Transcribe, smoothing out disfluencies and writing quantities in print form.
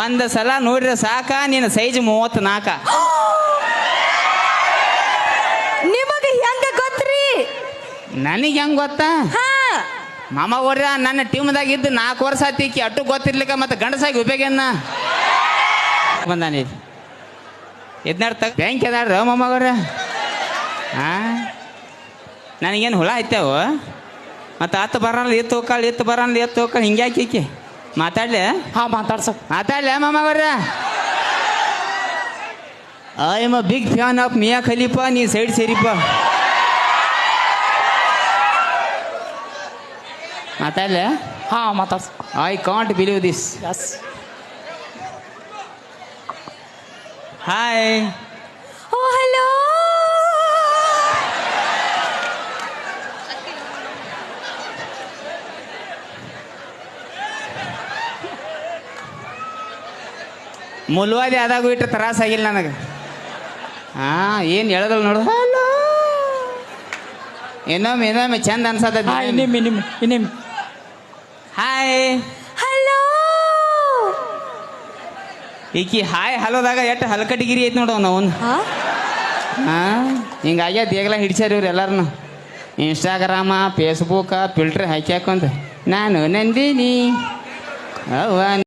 ಒಂದು ಸಲ ನೋಡ್ರೆ ಸಾಕ ನಿನ್ನ ಸೈಜ್ 34. ನಿಮಗೆ ಹೆಂಗ ಗೊತ್ತ್ರಿ? ನನಗೆ ಹೆಂಗ್ ಗೊತ್ತಾ? ಮಾಮ ಅವ್ರ ನನ್ನ ಟೀಮ್ದಾಗ ಇದ್ದು 4 ವರ್ಷ ಆತಿಕ್ಕಿ ಅಟ್ಟು ಗೊತ್ತಿರ್ಲಿಕ್ಕ ಮತ್ತೆ ಗಂಡಸಾಗಿ ಉಪಯೋಗನ್ನ ಬಂದಾನಿ. ಎದ್ನಾಡ್ ತಗ ಬ್ಯಾಂಕ್ ಎದಾಡ್ರ ಮಾಮ ಅವ್ರ. ನನಗೇನು ಹುಳ ಐತೇವ ಮತ್ತು ಅತ್ತು ಬರಲ್ಲ ಎತ್ತು ಹೋಗಲ್ಲ ಎತ್ತು ಬರಲ್ಲ ಎತ್ತು ಹೋಗಲ್ಲ ಹಿಂಗೆ ಹಾಕಿ ಮಾತಾಡ್ಲೆ. ಮಾತಾಡ್ಲೆ ಮಾಮ ಅವ್ರ. I am a big fan of Mia Khalifa. ನೀ ಸೈಡ್ ಸೇರಿಪ್ಪ. ಮಾತಾಡ್ಲೆ. I can't believe this. Hi. Oh hello. ಮುಲ್ವಾದಿ ಆದಾಗೂ ಇಟ್ಟು ತ್ರಾಸಾಗಿಲ್ಲ ನನಗೆ. ಏನು ಹೇಳೋದಲ್ಲ ನೋಡು. ಇನ್ನೊಮ್ಮೆ ಚಂದ ಅನ್ಸದ. Hi hello. ಈಕಿ ಹಾಯ್ ಹಲೋದಾಗ ಎಷ್ಟು ಹಲ್ಕಟ್ಟಿಗಿರಿ ಐತಿ ನೋಡು ನಾವು. ಹಿಂಗಾಗ್ಯದ ಈಗಲ ಹಿಡ್ಸ್ಯಾರ ಇವ್ರು ಎಲ್ಲಾರನು. ಇನ್ಸ್ಟಾಗ್ರಾಮ ಫೇಸ್ಬುಕ್ಕ ಫಿಲ್ಟ್ರ್ ಹಾಕ್ಯಾಕೊಂತ ನಾನು ನಂದಿನಿ ಅವ್ವ